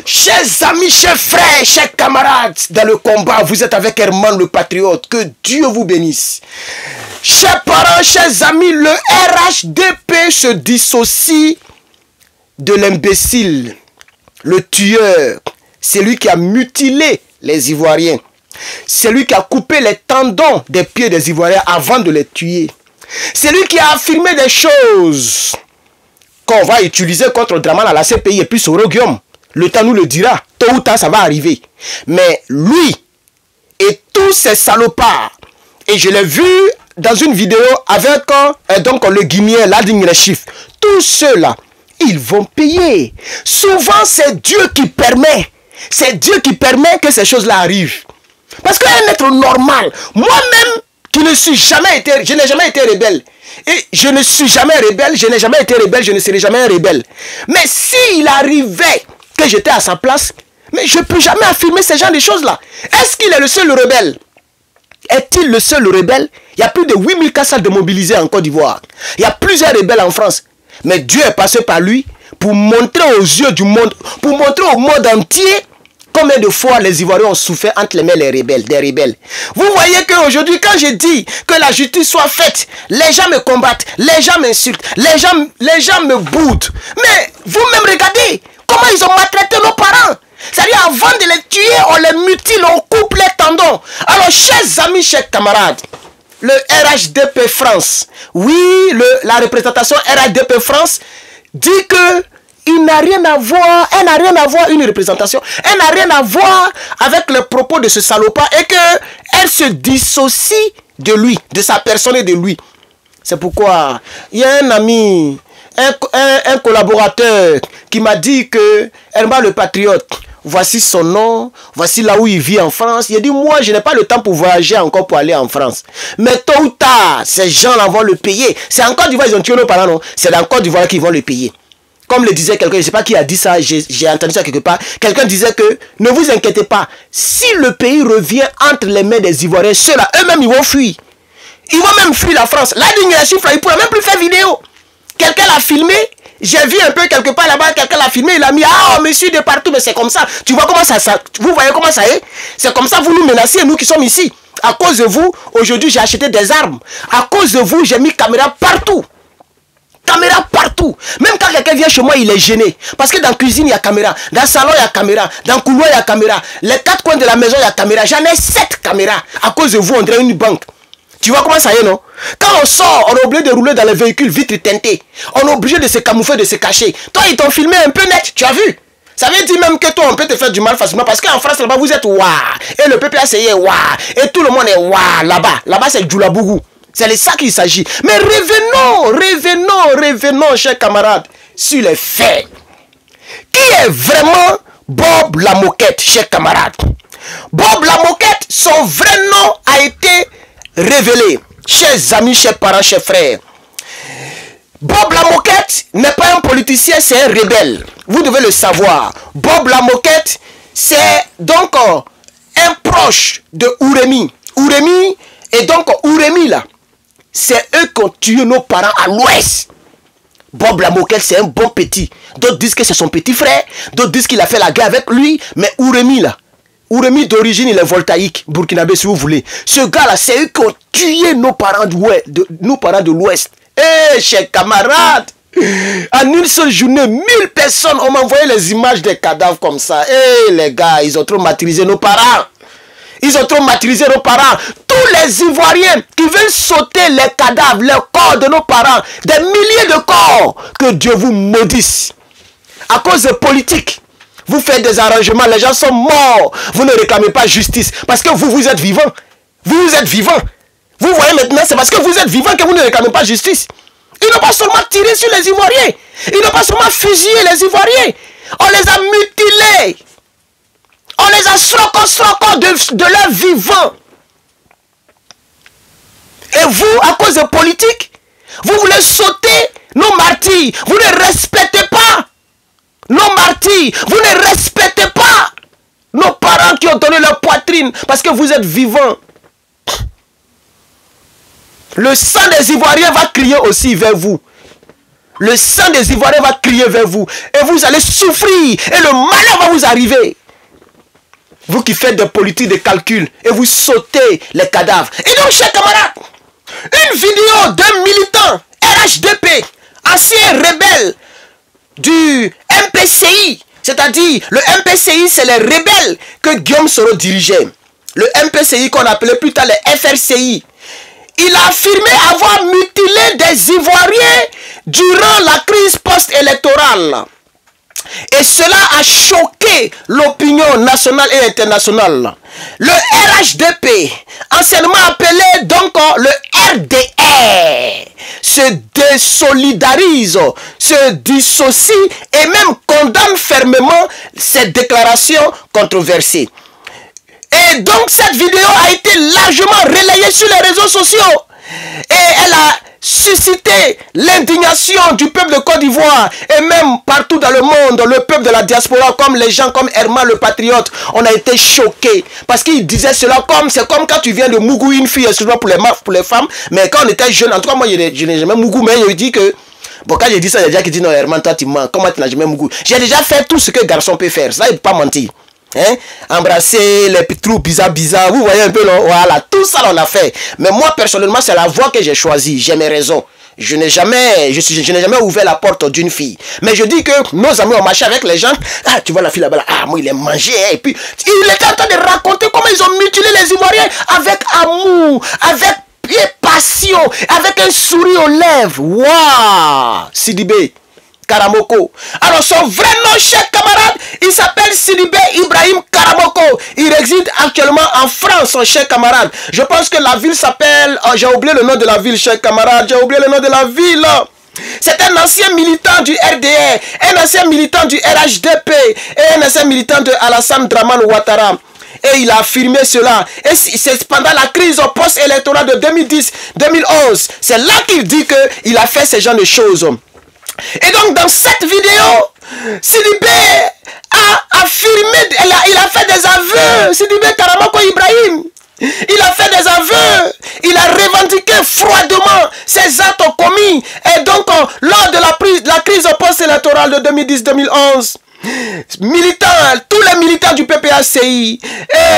Chers amis, chers frères, chers camarades, dans le combat, vous êtes avec Herman le Patriote. Que Dieu vous bénisse. Chers parents, chers amis, le RHDP se dissocie de l'imbécile, le tueur. C'est lui qui a mutilé les Ivoiriens. C'est lui qui a coupé les tendons des pieds des Ivoiriens avant de les tuer. C'est lui qui a affirmé des choses qu'on va utiliser contre Draman à la CPI et puis au Roguium. Le temps nous le dira. Tôt ou tard, ça va arriver. Mais lui et tous ces salopards, et je l'ai vu dans une vidéo avec donc le Guinéen, l'Adigne les chiffres. Tous ceux-là, ils vont payer. Souvent, c'est Dieu qui permet. C'est Dieu qui permet que ces choses-là arrivent. Parce qu'un être normal, moi-même, qui ne suis jamais été, je n'ai jamais été rebelle. Et je ne suis jamais rebelle, je n'ai jamais été rebelle, je ne serai jamais un rebelle. Mais s'il arrivait que j'étais à sa place, mais je ne peux jamais affirmer ces genres de choses-là. Est-ce qu'il est le seul rebelle? Est-il le seul rebelle? Il y a plus de 8400 de mobilisés en Côte d'Ivoire. Il y a plusieurs rebelles en France. Mais Dieu est passé par lui pour montrer aux yeux du monde, pour montrer au monde entier combien de fois les Ivoiriens ont souffert entre les mains des rebelles. Vous voyez qu'aujourd'hui, quand je dis que la justice soit faite, les gens me combattent, les gens m'insultent, les gens me boudent. Mais vous-même regardez comment ils ont maltraité nos parents. C'est-à-dire avant de les tuer, on les mutile, on coupe les tendons. Alors, chers amis, chers camarades, le RHDP France, oui, la représentation RHDP France dit que il n'a rien à voir, elle n'a rien à voir une représentation, elle n'a rien à voir avec le propos de ce salopard et qu'elle se dissocie de lui, de sa personne et de lui. C'est pourquoi il y a un ami, un collaborateur qui m'a dit que Herman le Patriote, voici son nom, voici là où il vit en France. Il a dit, moi, je n'ai pas le temps pour voyager encore pour aller en France. Mais tôt ou tard, ces gens-là vont le payer. C'est en Côte d'Ivoire, ils ont tué nos parents, non? C'est en Côte d'Ivoire qu'ils vont le payer. Comme le disait quelqu'un, je ne sais pas qui a dit ça, j'ai entendu ça quelque part. Quelqu'un disait que, ne vous inquiétez pas, si le pays revient entre les mains des Ivoiriens, ceux-là, eux-mêmes, ils vont fuir. Ils vont même fuir la France. Là, il ne pourra même plus faire vidéo. Quelqu'un l'a filmé. J'ai vu un peu quelque part là-bas, quelqu'un l'a filmé, il a mis, ah, on me suit de partout, mais c'est comme ça. Tu vois comment ça, vous voyez comment ça est? C'est comme ça, vous nous menacez, nous qui sommes ici. À cause de vous, aujourd'hui, j'ai acheté des armes. À cause de vous, j'ai mis caméra partout. Caméra partout. Même quand quelqu'un vient chez moi, il est gêné. Parce que dans la cuisine, il y a caméra. Dans le salon, il y a caméra. Dans le couloir, il y a caméra. Les 4 coins de la maison, il y a caméra. J'en ai 7 caméras. À cause de vous, on dirait une banque. Tu vois comment ça y est, non? Quand on sort, on est obligé de rouler dans les véhicules vitres teintées. On est obligé de se camoufler, de se cacher. Toi, ils t'ont filmé un peu net, tu as vu? Ça veut dire même que toi, on peut te faire du mal facilement. Parce qu'en France, là-bas, vous êtes waouh. Et le PPAC est waouh. Et tout le monde est waouh là-bas. Là-bas, c'est Djoulabougou. C'est de ça qu'il s'agit. Mais revenons, chers camarades, sur les faits. Qui est vraiment Bob Lamoquette, chers camarades? Bob Lamoquette, son vrai nom a été révélé. Chers amis, chers parents, chers frères. Bob Lamoquette n'est pas un politicien, c'est un rebelle. Vous devez le savoir. Bob Lamoquette, c'est donc un proche de Ouremi. Ouremi, et donc Ouremi là, c'est eux qui ont tué nos parents à l'ouest. Bob Lamoquette, c'est un bon petit. D'autres disent que c'est son petit frère. D'autres disent qu'il a fait la guerre avec lui. Mais Ouremi là, Ouremi d'origine, il est voltaïque, burkinabé si vous voulez. Ce gars-là, c'est eux qui ont tué nos parents de l'Ouest. Eh, chers camarades, en une seule journée, 1000 personnes ont envoyé les images des cadavres comme ça. Eh, les gars, ils ont trop martyrisé nos parents. Ils ont trop martyrisé nos parents. Tous les Ivoiriens qui veulent sauter les cadavres, les corps de nos parents, des milliers de corps, que Dieu vous maudisse. À cause de politique. Vous faites des arrangements, les gens sont morts. Vous ne réclamez pas justice. Parce que vous êtes vivants. Vous êtes vivants. Vous voyez maintenant, c'est parce que vous êtes vivants que vous ne réclamez pas justice. Ils n'ont pas seulement tiré sur les Ivoiriens. Ils n'ont pas seulement fusillé les Ivoiriens. On les a mutilés. On les a strocos de leur vivant. Et vous, à cause de politique, vous voulez sauter nos martyrs. Vous ne respectez pas nos martyrs. Vous ne respectez pas nos parents qui ont donné leur poitrine parce que vous êtes vivants. Le sang des Ivoiriens va crier aussi vers vous. Le sang des Ivoiriens va crier vers vous. Et vous allez souffrir. Et le malheur va vous arriver. Vous qui faites des politiques de calcul. Et vous sautez les cadavres. Et donc, chers camarades, une vidéo d'un militant RHDP, ancien rebelle du MPCI. C'est-à-dire, le MPCI, c'est les rebelles que Guillaume Soro dirigeait. Le MPCI qu'on appelait plus tard les FRCI. Il a affirmé avoir mutilé des Ivoiriens durant la crise post-électorale. Et cela a choqué l'opinion nationale et internationale. Le RHDP, anciennement appelé donc le RDR, se désolidarise, se dissocie et même condamne fermement cette déclaration controversée. Et donc cette vidéo a été largement relayée sur les réseaux sociaux. Et elle a suscité l'indignation du peuple de Côte d'Ivoire et même partout dans le monde, le peuple de la diaspora, comme les gens comme Herman le patriote, on a été choqués parce qu'il disait cela comme, c'est comme quand tu viens de Mougou une fille, excuse-moi pour les femmes, mais quand on était jeune, en tout cas moi je n'ai jamais Mougou, mais je dis que, bon quand j'ai dit ça, il y a des gens qui disent non Herman toi tu mens, comment tu n'as jamais Mougou? J'ai déjà fait tout ce que garçon peut faire, ça il ne peut pas mentir. Hein? Embrasser les petits trous bizarres, vous voyez un peu, non? Voilà, tout ça on a fait. Mais moi personnellement, c'est la voie que j'ai choisie. J'ai mes raisons. Je n'ai jamais ouvert la porte d'une fille. Mais je dis que nos amis ont marché avec les gens. Ah, tu vois la fille là-bas, là. Ah, moi il est mangé. Hein? Et puis, il était en train de raconter comment ils ont mutilé les Ivoiriens avec amour, avec passion, avec un sourire aux lèvres. Waouh! Sidibé Karamoko. Alors son vrai nom, chers camarades, il s'appelle Sidibé Ibrahim Karamoko. Il réside actuellement en France, chers camarades. Je pense que la ville s'appelle... Oh, j'ai oublié le nom de la ville, chers camarades. J'ai oublié le nom de la ville. C'est un ancien militant du RDR, un ancien militant du RHDP et un ancien militant de Alassane Dramane Ouattara. Et il a affirmé cela. Et c'est pendant la crise post-électorale de 2010-2011. C'est là qu'il dit qu'il a fait ce genre de choses. Et donc dans cette vidéo, Sidibé a affirmé, il a fait des aveux. Sidibé Karamoko Ibrahim, il a fait des aveux. Il a revendiqué froidement ses actes commis. Et donc lors de la crise post-électorale de 2010-2011, militants, tous les militants du PPACI,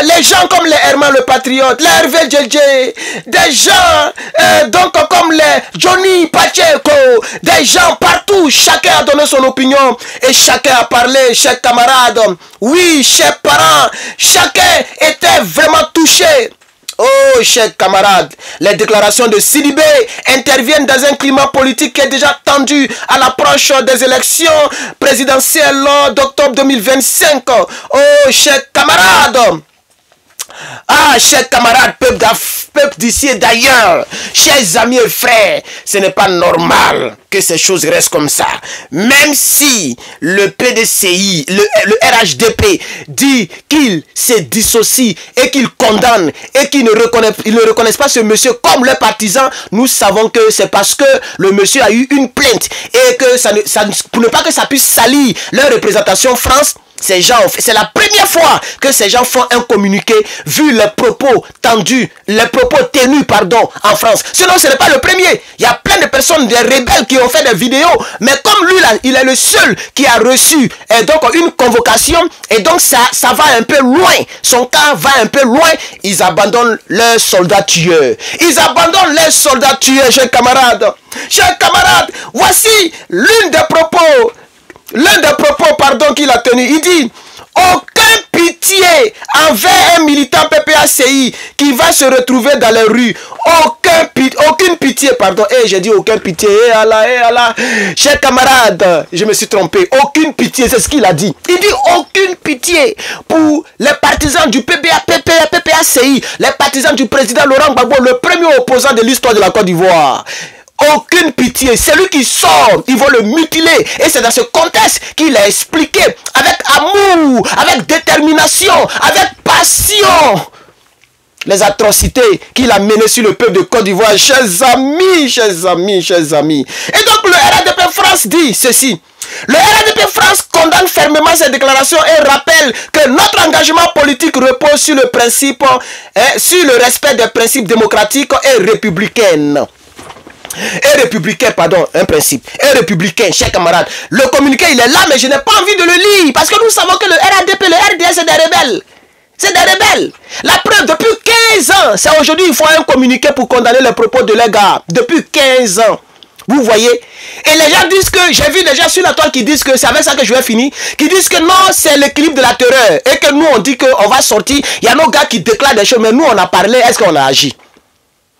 les gens comme les Herman le Patriote, les Hervé Djedje, des gens donc comme les Johnny Pacheco, des gens partout, chacun a donné son opinion et chacun a parlé, chers camarades, oui, chers parents, chacun était vraiment touché. Oh, chers camarades, les déclarations de Sidibé interviennent dans un climat politique qui est déjà tendu à l'approche des élections présidentielles d'octobre 2025. Oh, chers camarades, ah, chers camarades, peuple d'ici et d'ailleurs, chers amis et frères, ce n'est pas normal que ces choses restent comme ça. Même si le PDCI, le RHDP dit qu'il se dissocie et qu'il condamne et qu'il ne reconnaissent pas ce monsieur comme le partisan, nous savons que c'est parce que le monsieur a eu une plainte et que pour ne pas que ça puisse salir leur représentation France. Ces gens, c'est la première fois que ces gens font un communiqué vu les propos tendus, les propos tenus, pardon, en France. Sinon, ce n'est pas le premier. Il y a plein de personnes, des rebelles qui ont fait des vidéos. Mais comme lui, là, il est le seul qui a reçu donc une convocation. Et donc, ça va un peu loin. Son cas va un peu loin. Ils abandonnent leurs soldats tueurs. Ils abandonnent leurs soldats tueurs, chers camarades. Chers camarades, voici l'un des propos, pardon, qu'il a tenu. Il dit, aucun pitié envers un militant PPACI qui va se retrouver dans les rues. Aucune pitié, pardon. Et j'ai dit aucun pitié. Allah. Chers camarades, je me suis trompé. Aucune pitié, c'est ce qu'il a dit. Il dit aucune pitié pour les partisans du PPACI, les partisans du président Laurent Gbagbo, le premier opposant de l'histoire de la Côte d'Ivoire. Aucune pitié, c'est lui qui sort, ils vont le mutiler. Et c'est dans ce contexte qu'il a expliqué avec amour, avec détermination, avec passion, les atrocités qu'il a menées sur le peuple de Côte d'Ivoire. Chers amis. Et donc le RDP France dit ceci. Le RDP France condamne fermement ces déclarations et rappelle que notre engagement politique repose sur le principe, sur le respect des principes démocratiques et républicains. Et républicain, pardon, un principe. Et républicain, chers camarades. Le communiqué, il est là, mais je n'ai pas envie de le lire. Parce que nous savons que le RADP, le RDS, c'est des rebelles. C'est des rebelles. La preuve, depuis 15 ans, c'est aujourd'hui il faut un communiqué pour condamner les propos de les gars. Depuis 15 ans. Vous voyez? Et les gens disent que, j'ai vu des gens sur la toile qui disent que, c'est avec ça que je vais finir, qui disent que non, c'est l'équilibre de la terreur. Et que nous, on dit qu'on va sortir. Il y a nos gars qui déclarent des choses, mais nous, on a parlé. Est-ce qu'on a agi?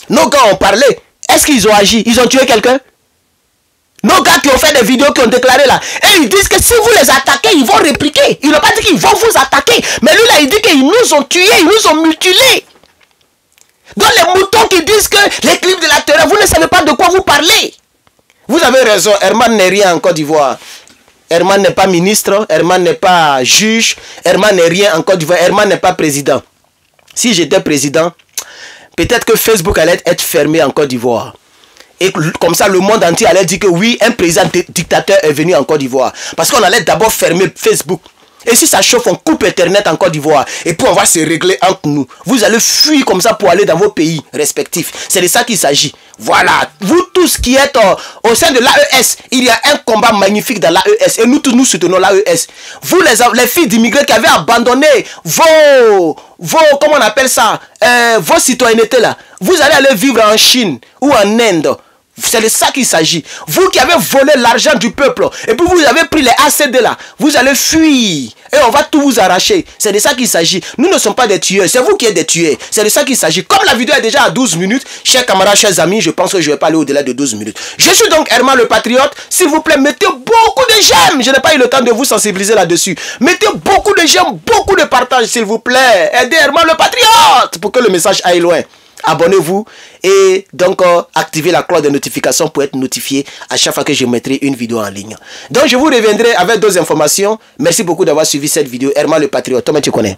Nos gars ont parlé. Est-ce qu'ils ont agi? Ils ont tué quelqu'un? Nos gars qui ont fait des vidéos, qui ont déclaré là, et ils disent que si vous les attaquez, ils vont répliquer. Ils n'ont pas dit qu'ils vont vous attaquer. Mais lui là, il dit qu'ils nous ont tués, ils nous ont mutilés. Donc les moutons qui disent que l'équilibre de la terreur, vous ne savez pas de quoi vous parlez. Vous avez raison, Herman n'est rien en Côte d'Ivoire. Herman n'est pas ministre, Herman n'est pas juge, Herman n'est rien en Côte d'Ivoire, Herman n'est pas président. Si j'étais président, peut-être que Facebook allait être fermé en Côte d'Ivoire. Et comme ça, le monde entier allait dire que oui, un président dictateur est venu en Côte d'Ivoire. Parce qu'on allait d'abord fermer Facebook. Et si ça chauffe, on coupe Internet en Côte d'Ivoire. Et puis on va se régler entre nous. Vous allez fuir comme ça pour aller dans vos pays respectifs. C'est de ça qu'il s'agit. Voilà. Vous tous qui êtes au sein de l'AES, il y a un combat magnifique dans l'AES. Et nous tous, nous soutenons l'AES. Vous, les filles d'immigrés qui avez abandonné comment on appelle ça, vos citoyennetés là. Vous allez aller vivre en Chine ou en Inde. C'est de ça qu'il s'agit. Vous qui avez volé l'argent du peuple, et puis vous avez pris les ACD là, vous allez fuir. Et on va tout vous arracher. C'est de ça qu'il s'agit. Nous ne sommes pas des tueurs. C'est vous qui êtes des tueurs. C'est de ça qu'il s'agit. Comme la vidéo est déjà à 12 minutes, chers camarades, chers amis, je pense que je ne vais pas aller au-delà de 12 minutes. Je suis donc Herman le Patriote. S'il vous plaît, mettez beaucoup de j'aime. Je n'ai pas eu le temps de vous sensibiliser là-dessus. Mettez beaucoup de j'aime, beaucoup de partage, s'il vous plaît. Aidez Herman le Patriote pour que le message aille loin. Abonnez-vous et donc activez la cloche de notification pour être notifié à chaque fois que je mettrai une vidéo en ligne. Donc je vous reviendrai avec d'autres informations. Merci beaucoup d'avoir suivi cette vidéo. Herman le Patriote, toi tu connais.